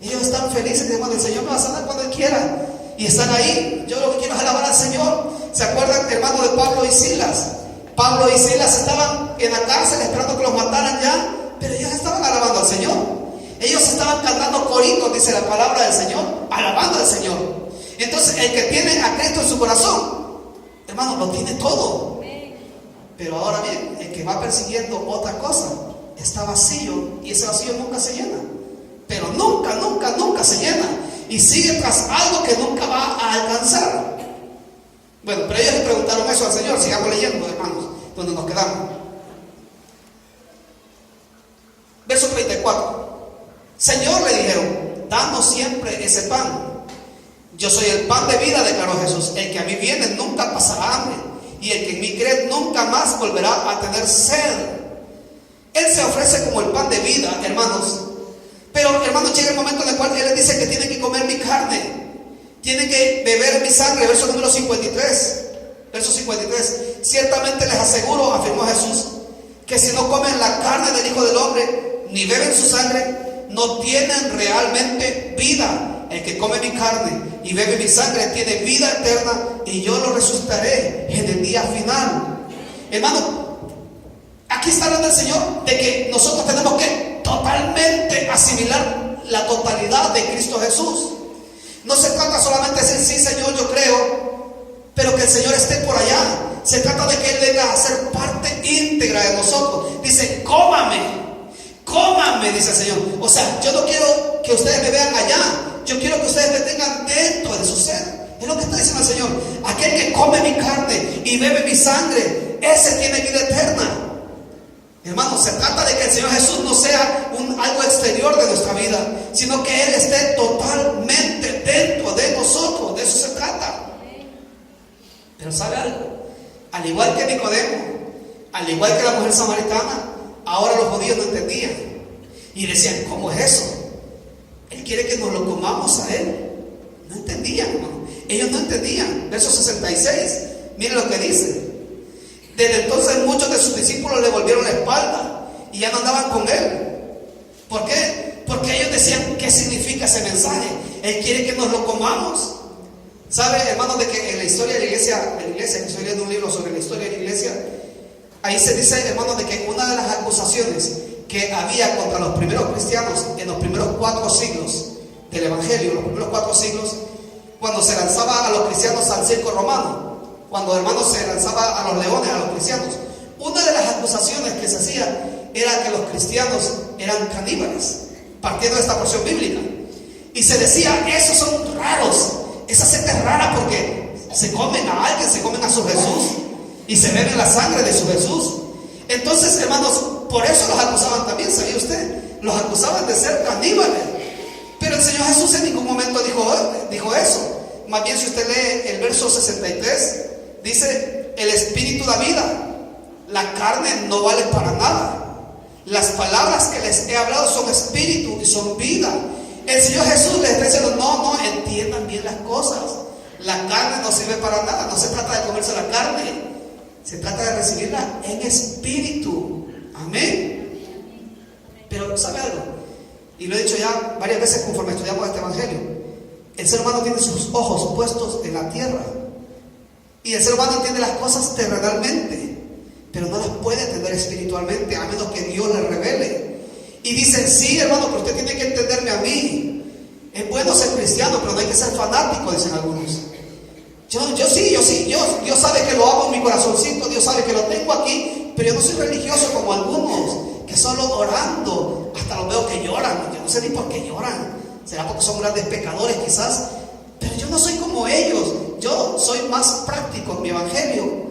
Ellos están felices, hermano: el Señor me va a sanar cuando Él quiera. y están ahí. Yo lo que quiero es alabar al Señor. ¿Se acuerdan, hermano, de Pablo y Silas? Pablo y Silas estaban en la cárcel esperando que los mataran ya, pero ellos estaban alabando al Señor. Ellos estaban cantando coritos, dice la palabra del Señor, alabando al Señor. Entonces, el que tiene a Cristo en su corazón, hermano, lo tiene todo. Pero ahora bien, el que va persiguiendo otra cosa está vacío, y ese vacío nunca se llena. Pero nunca se llena, y sigue tras algo que nunca va a alcanzar. Bueno, pero ellos le preguntaron eso al Señor. Sigamos leyendo, hermanos, donde nos quedamos. Verso 34. Señor, le dijeron, danos siempre ese pan. Yo soy el pan de vida, declaró Jesús. El que a mí viene nunca pasará hambre, y el que en mí cree nunca más volverá a tener sed. Él se ofrece como el pan de vida, hermanos. Pero, hermanos, llega el momento en el cual Él les dice que tienen que comer mi carne, tienen que beber mi sangre. Verso número 53. Verso 53. Ciertamente les aseguro, afirmó Jesús, que si no comen la carne del Hijo del Hombre, ni beben su sangre, no tienen realmente vida. El que come mi carne y bebe mi sangre tiene vida eterna, y yo lo resucitaré en el día final. Hermano, aquí está hablando el Señor de que nosotros tenemos que totalmente asimilar la totalidad de Cristo Jesús. No se trata solamente de decir, sí, Señor, yo creo, pero que el Señor esté por allá. Se trata de que Él venga a ser parte íntegra de nosotros. Dice, cómame, dice el Señor. O sea, yo no quiero que ustedes me vean allá, yo quiero que ustedes me tengan dentro de su ser. Es lo que está diciendo el Señor. Aquel que come mi carne y bebe mi sangre, ese tiene vida eterna. Hermanos, se trata de que el Señor Jesús no sea algo exterior de nuestra vida, sino que Él esté totalmente dentro de nosotros. De eso se trata. Pero ¿sabe algo? Al igual que Nicodemo, al igual que la mujer samaritana, ahora los judíos no entendían y decían, ¿cómo es eso? Él quiere que nos lo comamos a Él. No entendían, hermano. Ellos no entendían. Verso 66, miren lo que dice. Desde entonces muchos de sus discípulos le volvieron la espalda y ya no andaban con Él. ¿Por qué? Porque ellos decían, ¿qué significa ese mensaje? Él quiere que nos lo comamos. ¿Sabe, hermanos, de que en la historia de la iglesia, que estoy leyendo un libro sobre la historia de la iglesia, ahí se dice, hermanos, de que una de las acusaciones que había contra los primeros cristianos en los primeros 4 siglos del Evangelio, los primeros 4 siglos, cuando se lanzaba a los cristianos al circo romano, cuando, hermanos, se lanzaba a los leones, a los cristianos, una de las acusaciones que se hacía era que los cristianos eran caníbales, partiendo de esta porción bíblica. Y se decía, esos son raros, esa gente es rara porque se comen a alguien, se comen a su Jesús y se beben la sangre de su Jesús. Entonces, hermanos, por eso los acusaban también, ¿sabía usted? Los acusaban de ser caníbales. Pero el Señor Jesús en ningún momento dijo eso. Más bien, si usted lee el verso 63, dice, el espíritu da vida, la carne no vale para nada. Las palabras que les he hablado son espíritu y son vida. El Señor Jesús les está diciendo, no, entiendan bien las cosas. La carne no sirve para nada. No se trata de comerse la carne, se trata de recibirla en espíritu. Amén. Pero ¿sabe algo? Y lo he dicho ya varias veces conforme estudiamos este evangelio. El ser humano tiene sus ojos puestos en la tierra, y el ser humano entiende las cosas terrenalmente, pero no las puede entender espiritualmente, a menos que Dios les revele. Y dicen, sí, hermano, pero usted tiene que entenderme a mí. Es bueno ser cristiano, pero no hay que ser fanático, dicen algunos. Yo sí, Dios sabe que lo amo en mi corazoncito, Dios sabe que lo tengo aquí, pero yo no soy religioso como algunos, que solo orando, hasta los veo que lloran. Yo no sé ni por qué lloran. Será porque son grandes pecadores quizás, pero yo no soy como ellos. Yo soy más práctico en mi evangelio.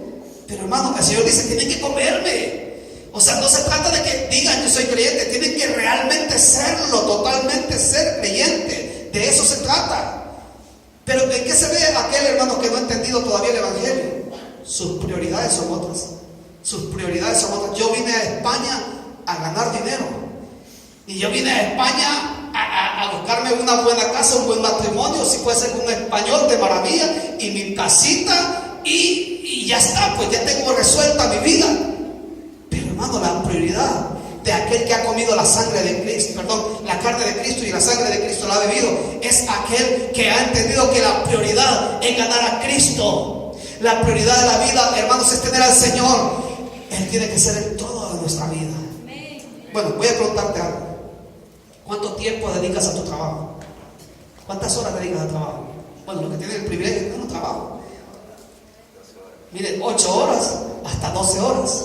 Pero, hermano, el Señor dice, tienen que comerme. O sea, no se trata de que digan yo soy creyente, tienen que realmente serlo, totalmente ser creyente. De eso se trata. Pero ¿en qué se ve aquel hermano que no ha entendido todavía el evangelio? Sus prioridades son otras. Sus prioridades son otras. Yo vine a España a ganar dinero. Y yo vine a España a buscarme una buena casa, un buen matrimonio, si puede ser un español de maravilla, y mi casita, y ya está, pues ya tengo resuelta mi vida. Pero, hermano, la prioridad de aquel que ha comido la sangre de Cristo, la carne de Cristo y la sangre de Cristo la ha bebido, es aquel que ha entendido que la prioridad es ganar a Cristo. La prioridad de la vida, hermanos, es tener al Señor. Él tiene que ser el todo de nuestra vida. Bueno, voy a preguntarte algo. ¿Cuánto tiempo dedicas a tu trabajo? ¿Cuántas horas dedicas al trabajo? Bueno, los que tienen el privilegio de tener un trabajo. Miren, 8 horas hasta 12 horas.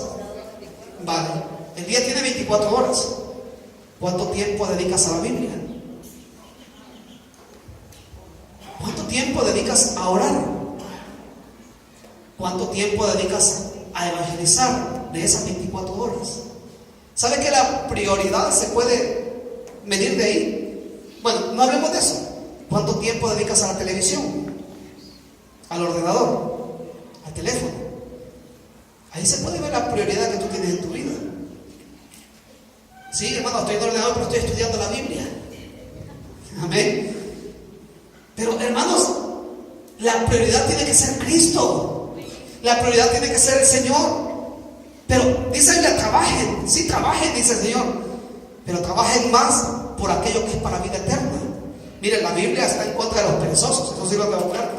Vale. El día tiene 24 horas. ¿Cuánto tiempo dedicas a la Biblia? ¿Cuánto tiempo dedicas a orar? ¿Cuánto tiempo dedicas a evangelizar de esas 24 horas? ¿Sabe que la prioridad se puede medir de ahí? Bueno, no hablemos de eso. ¿Cuánto tiempo dedicas a la televisión? ¿Al ordenador? ¿Al teléfono? Ahí se puede ver la prioridad que tú tienes en tu vida. Sí, hermano, estoy en el ordenador, pero estoy estudiando la Biblia. Amén. Pero, hermanos, la prioridad tiene que ser Cristo. La prioridad tiene que ser el Señor. Pero dice que trabajen. Sí, trabajen, dice el Señor. Pero trabajen más por aquello que es para vida eterna. Miren, la Biblia está en contra de los perezosos. Eso sí lo tengo claro.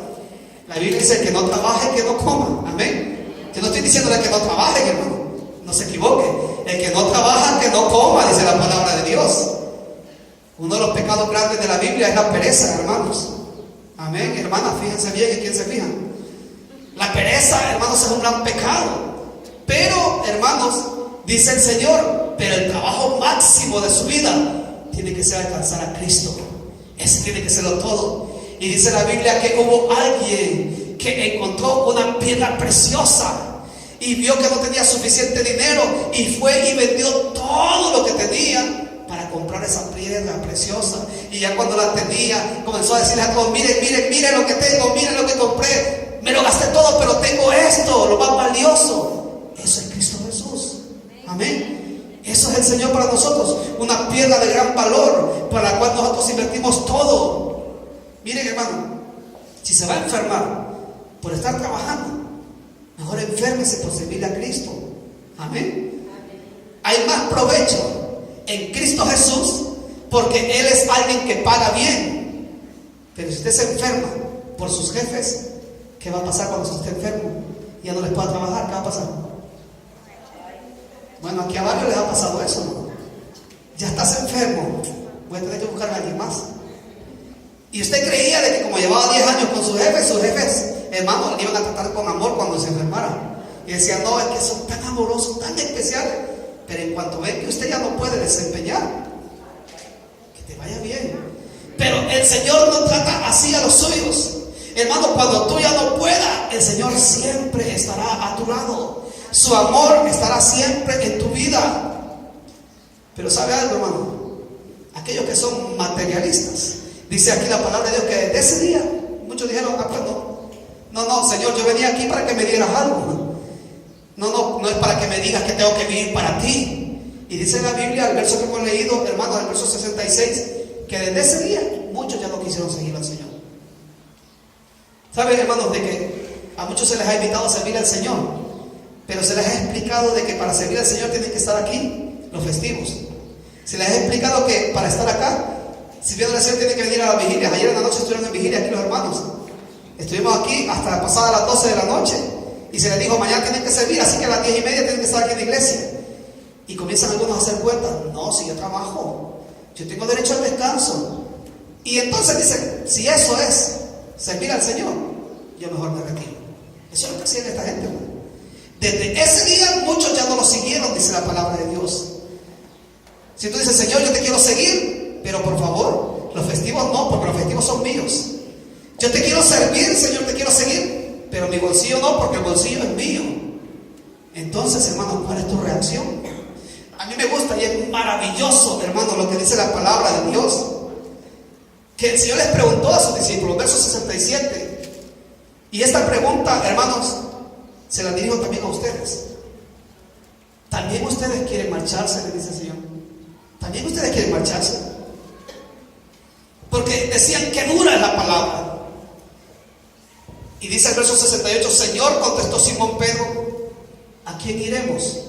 La Biblia dice que no trabaje, que no coma. Amén. Yo no estoy diciéndole que no trabaje, hermano. No se equivoque. El que no trabaja, que no coma, dice la palabra de Dios. Uno de los pecados grandes de la Biblia es la pereza, hermanos. Amén, hermanas, fíjense bien en quién se fijan. La pereza, hermanos, es un gran pecado. Pero, hermanos, dice el Señor, pero el trabajo máximo de su vida tiene que ser alcanzar a Cristo. Ese tiene que serlo todo. Y dice la Biblia que hubo alguien que encontró una piedra preciosa y vio que no tenía suficiente dinero y fue y vendió todo lo que tenía para comprar esa piedra preciosa. Y ya cuando la tenía, comenzó a decirle a todos: miren, miren, miren lo que tengo, miren lo que compré, me lo gasté todo, pero tengo esto, lo más valioso. Eso es Cristo Jesús. Amén. Eso es el Señor para nosotros, una piedra de gran valor para la cual nosotros invertimos todo. Miren, hermano, si se va a enfermar por estar trabajando, mejor enférmese por servirle a Cristo. Amén. Hay más provecho en Cristo Jesús, porque Él es alguien que paga bien. Pero si usted se enferma por sus jefes, ¿qué va a pasar cuando usted esté enfermo y ya no les pueda trabajar? ¿Qué va a pasar? Bueno, aquí a varios les ha pasado eso, ¿no? Ya estás enfermo, voy a tener que buscar a alguien más. Y usted creía de que como llevaba 10 años con sus jefes, hermanos, le iban a tratar con amor cuando se enfermara. Y decían: no, es que son tan amorosos, tan especiales. Pero en cuanto ven que usted ya no puede desempeñar, que te vaya bien. Pero el Señor no trata así a los suyos. Hermano, cuando tú ya no puedas, el Señor siempre estará a tu lado. Su amor estará siempre en tu vida. Pero ¿sabe algo, hermano? Aquellos que son materialistas, dice aquí la palabra de Dios que desde ese día muchos dijeron: ah, pues no, Señor, yo venía aquí para que me dieras algo. No es para que me digas que tengo que vivir para ti. Y dice la Biblia, el verso que hemos leído, hermano, el verso 66, que desde ese día muchos ya no quisieron seguir al Señor. ¿Saben, hermanos, de que a muchos se les ha invitado a servir al Señor? Pero se les ha explicado de que para servir al Señor tienen que estar aquí los festivos. Se les ha explicado que para estar acá, sirviendo al Señor, tienen que venir a las vigilias. Ayer en la noche estuvieron en vigilia aquí los hermanos. Estuvimos aquí hasta pasada las 12 de la noche. Y se les dijo: mañana tienen que servir, así que a las 10:30 tienen que estar aquí en la iglesia. Y comienzan algunos a hacer cuentas: no, si yo trabajo, yo tengo derecho al descanso. Y entonces dicen: si eso es servir al Señor, yo mejor me retiro. Eso es lo que hacían esta gente, hermano. Desde ese día muchos ya no lo siguieron, dice la palabra de Dios. Si tú dices: Señor, yo te quiero seguir, pero por favor, los festivos no, porque los festivos son míos. Yo te quiero servir, Señor, te quiero seguir, pero mi bolsillo no, porque el bolsillo es mío. Entonces, hermano, ¿cuál es tu reacción? A mí me gusta y es maravilloso, hermano, lo que dice la palabra de Dios. Que el Señor les preguntó a sus discípulos, verso 67. Y esta pregunta, hermanos, se la dirijo también a ustedes. ¿También ustedes quieren marcharse?, le dice el Señor. ¿También ustedes quieren marcharse? Porque decían que dura es la palabra. Y dice el verso 68, Señor, contestó Simón Pedro, ¿a quién iremos?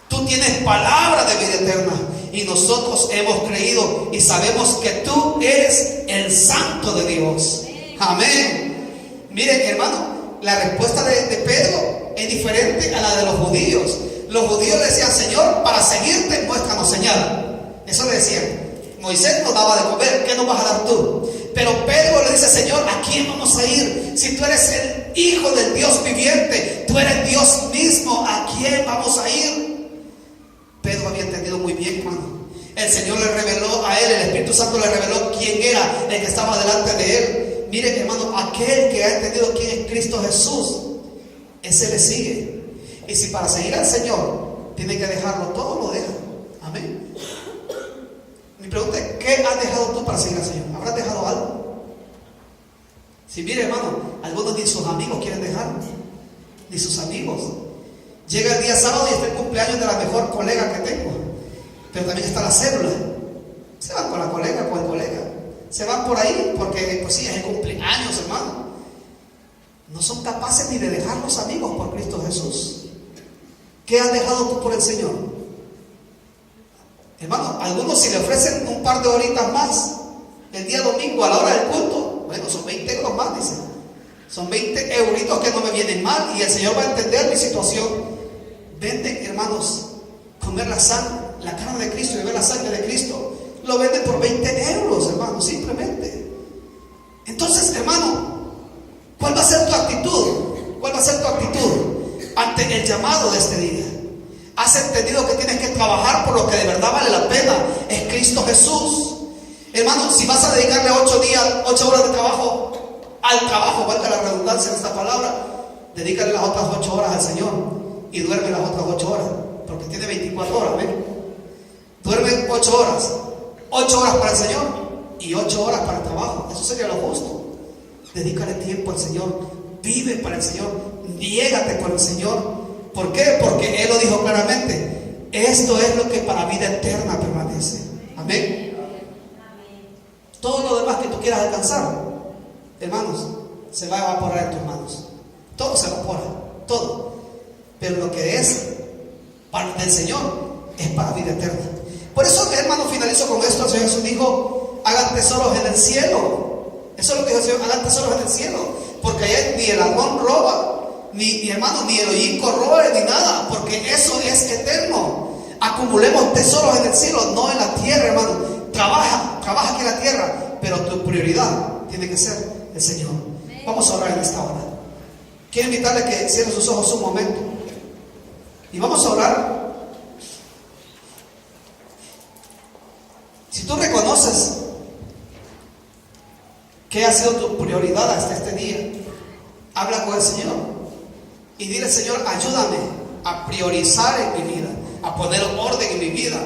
Tú Tú tienes palabra de vida eterna. Y nosotros hemos creído y sabemos que tú eres el Santo de Dios. Amén. Miren, hermano, la respuesta de Pedro es diferente a la de los judíos. Los judíos le decían: Señor, para seguirte, muéstranos señal. Eso le decían. Moisés nos daba de comer, ¿qué nos vas a dar tú? Pero Pedro le dice: Señor, ¿a quién vamos a ir? Si tú eres el Hijo del Dios viviente, tú eres Dios mismo, ¿a quién vamos a ir? Pedro había entendido muy bien, hermano. El Señor le reveló a él, el Espíritu Santo le reveló quién era el que estaba delante de él. Miren, hermano, aquel que ha entendido quién es Cristo Jesús, ese le sigue. Y si para seguir al Señor tiene que dejarlo todo, lo deja. Amén. Mi pregunta es: ¿qué has dejado tú para seguir al Señor? ¿Habrás dejado algo? Si mire, hermano, algunos ni sus amigos quieren dejar, ni sus amigos. Llega el día sábado y está el cumpleaños de la mejor colega que tengo, pero también está la célula. Se van con la colega, con el colega. Se van por ahí porque, pues sí, es el cumpleaños, hermano. No son capaces ni de dejar los amigos por Cristo Jesús. ¿Qué has dejado tú por el Señor? Hermano, algunos si le ofrecen un par de horitas más el día domingo a la hora del culto, bueno, son 20 euros más, dicen. Son 20 euritos que no me vienen mal y el Señor va a entender mi situación. Venden, hermanos, comer la sangre, la carne de Cristo y beber la sangre de Cristo. Lo venden por 20 euros, hermano, simplemente. Entonces, hermano, ¿cuál va a ser tu actitud? ¿Cuál va a ser tu actitud ante el llamado de este día? ¿Has entendido que tienes que trabajar por lo que de verdad vale la pena? Es Cristo Jesús. Hermano, si vas a dedicarle 8 horas de trabajo al trabajo, valga la redundancia en esta palabra, dedícale las otras 8 horas al Señor y duerme las otras 8 horas, porque tiene 24 horas, ¿ven? Duerme 8 horas, 8 horas para el Señor y 8 horas para el trabajo. Eso sería lo justo. Dedícale tiempo al Señor, vive para el Señor, niégate por el Señor. ¿Por qué? Porque Él lo dijo claramente: esto es lo que para vida eterna permanece. Amén. Todo lo demás que tú quieras alcanzar, hermanos, se va a evaporar en tus manos. Todo se evapora, todo. Pero lo que es del Señor es para vida eterna. Por eso, hermano, finalizo con esto. El Señor Jesús dijo: hagan tesoros en el cielo. Eso es lo que dijo el Señor: hagan tesoros en el cielo. Porque allá ni el ladrón roba, ni hermano, ni el hoyico roba, ni nada. Porque eso es eterno. Acumulemos tesoros en el cielo, no en la tierra, hermano. Trabaja aquí en la tierra, pero tu prioridad tiene que ser el Señor. Vamos a orar en esta hora. Quiero invitarle a que cierre sus ojos un momento y vamos a orar. Si tú reconoces que ha sido tu prioridad hasta este día, habla con el Señor y dile: Señor, ayúdame a priorizar en mi vida, a poner orden en mi vida,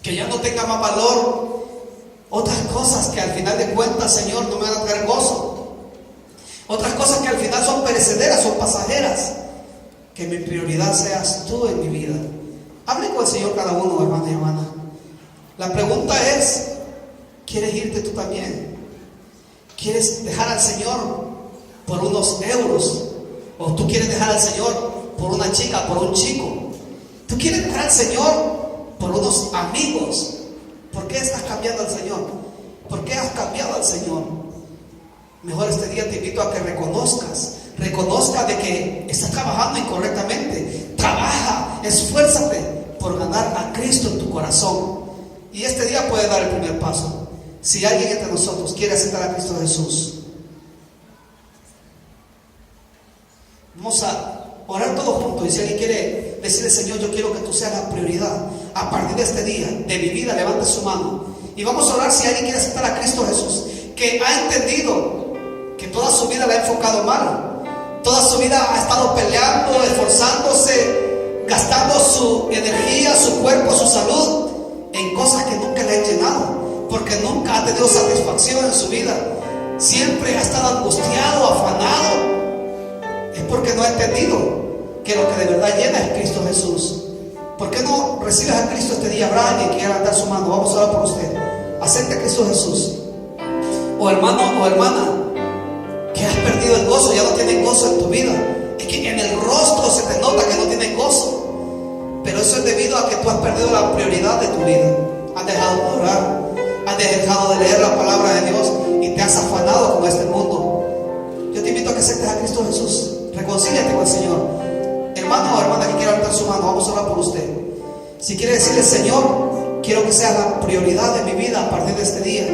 que ya no tenga más valor otras cosas que al final de cuentas, Señor, no me van a traer gozo, otras cosas que al final son perecederas, son pasajeras. Que mi prioridad seas tú en mi vida. Hable con el Señor cada uno, hermano y hermana. La pregunta es: ¿quieres irte tú también? ¿Quieres dejar al Señor por unos euros? ¿O tú quieres dejar al Señor por una chica, por un chico? ¿Tú quieres dejar al Señor por unos amigos? ¿Por qué estás cambiando al Señor? ¿Por qué has cambiado al Señor? Mejor este día te invito a que reconozca de que estás trabajando incorrectamente. Trabaja, esfuérzate por ganar a Cristo en tu corazón. Y este día puedes dar el primer paso. Si alguien entre nosotros quiere aceptar a Cristo Jesús, vamos a orar todos juntos. Y si alguien quiere decirle: Señor, yo quiero que tú seas la prioridad a partir de este día de mi vida, levante su mano y vamos a orar. Si alguien quiere aceptar a Cristo Jesús, que ha entendido que toda su vida la ha enfocado mal, toda su vida ha estado peleando, esforzándose, gastando su energía, su cuerpo, su salud en cosas que nunca le han llenado, porque nunca ha tenido satisfacción en su vida, siempre ha estado angustiado, afanado. Es porque no ha entendido que lo que de verdad llena es Cristo Jesús. ¿Por qué no recibes a Cristo este día? Habrá alguien que quiera levantar su mano. Vamos a orar por usted. Acepte a Cristo Jesús. O hermano o hermana que has perdido el gozo, ya no tienes gozo en tu vida. Es que en el rostro se te nota que no tienes gozo. Pero Pero eso es debido a que tú has perdido la prioridad de tu vida. Has dejado de orar, has dejado de leer la palabra de Dios y te has afanado con este mundo. Yo te invito a que aceptes a Cristo Jesús. Reconcíliate con el Señor. Hermano o hermana que quiera levantar su mano, vamos a orar por usted. Si quiere decirle: Señor, quiero que sea la prioridad de mi vida a partir de este día.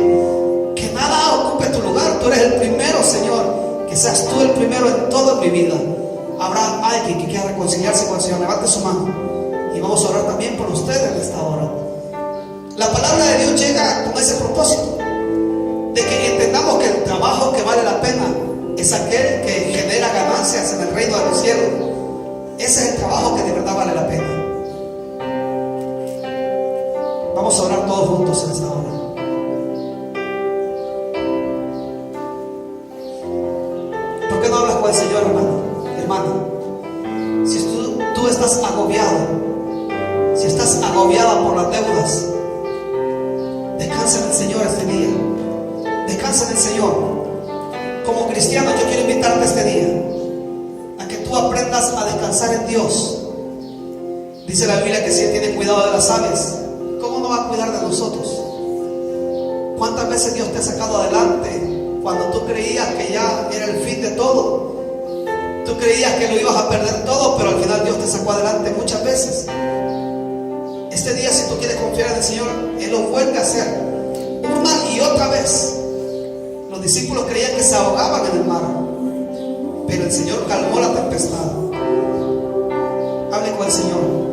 Que nada ocupe tu lugar. Tú eres el primero, Señor. Que seas tú el primero en toda mi vida. Habrá alguien que quiera reconciliarse con el Señor. Levante su mano y vamos a orar también por ustedes en esta hora. La palabra de Dios llega con ese propósito, de que entendamos que el trabajo que vale la pena es aquel que genera ganancias en el reino de los cielos. Ese es el trabajo que de verdad vale la pena. Vamos a orar todos juntos en esta hora. ¿Por qué no hablas con el Señor, hermano? Hermano, si tú estás agobiado, si estás agobiada por las deudas, descansa en el Señor este día. Descansa en el Señor. Como cristiano, yo quiero invitarte este día a que tú aprendas a descansar en Dios. Dice la Biblia que si Él tiene cuidado de las aves, ¿cómo no va a cuidar de nosotros? ¿Cuántas veces Dios te ha sacado adelante cuando tú creías que ya era el fin de todo? Tú creías que lo ibas a perder todo, pero al final Dios te sacó adelante muchas veces. Este día, si tú quieres confiar en el Señor, Él lo vuelve a hacer una y otra vez. Los discípulos creían que se ahogaban en el mar, pero el Señor calmó la tempestad. Hable con el Señor.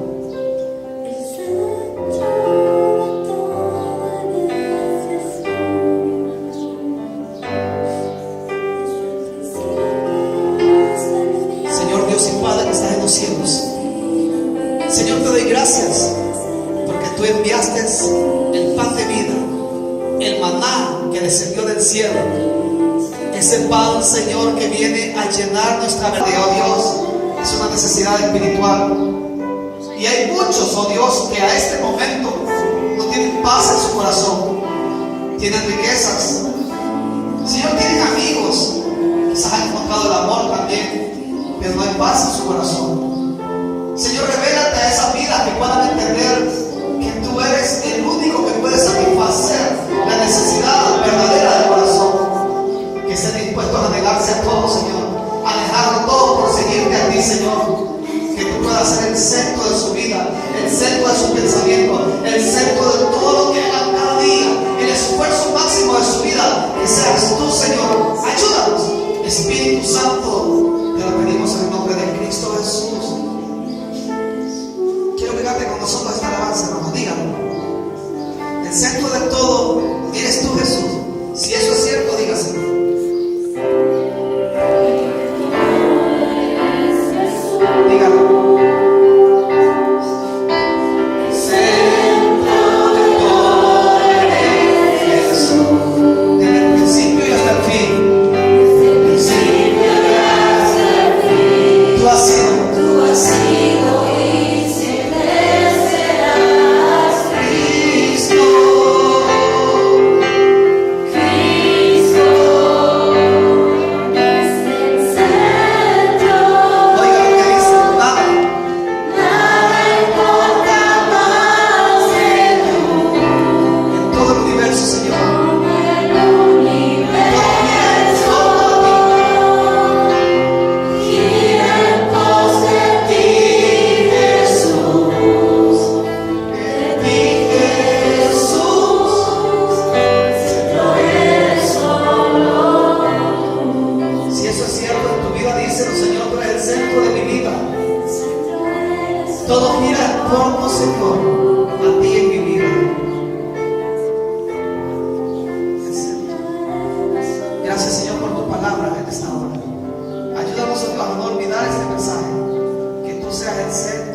Señor Dios y Padre que estás en los cielos, Señor, te doy gracias porque tú enviaste el pan de vida, el maná que descendió del cielo. Ese pan, Señor, que viene a llenar nuestra vida, oh Dios, es una necesidad espiritual. Y hay muchos, oh Dios, que a este momento no tienen paz en su corazón, tienen riquezas, Señor, tienen amigos, quizás han encontrado el amor también, pero no hay paz en su corazón. Señor, revélate a esas vidas que puedan entender que tú eres el único que puede satisfacer la necesidad verdadera del corazón. Que estén dispuestos a negarse a todo, Señor, a dejarlo todo por seguirte a ti, Señor. Que tú puedas ser el centro de su vida, el centro de su pensamiento, el centro de todo lo que hagan cada día, el esfuerzo máximo de su vida. Que seas tú, Señor. Ayúdanos, Espíritu Santo. Te lo pedimos en el nombre de Cristo Jesús. Quiero que cante con nosotros esta alabanza, hermanos. Díganlo. El centro de todo eres tú, Jesús. Si eso es cierto, dígaselo. Díganlo. Todo gira en torno, Señor, a ti en mi vida. Gracias, Señor, por tu palabra en esta hora. Ayúdanos a no olvidar este mensaje. Que tú seas el centro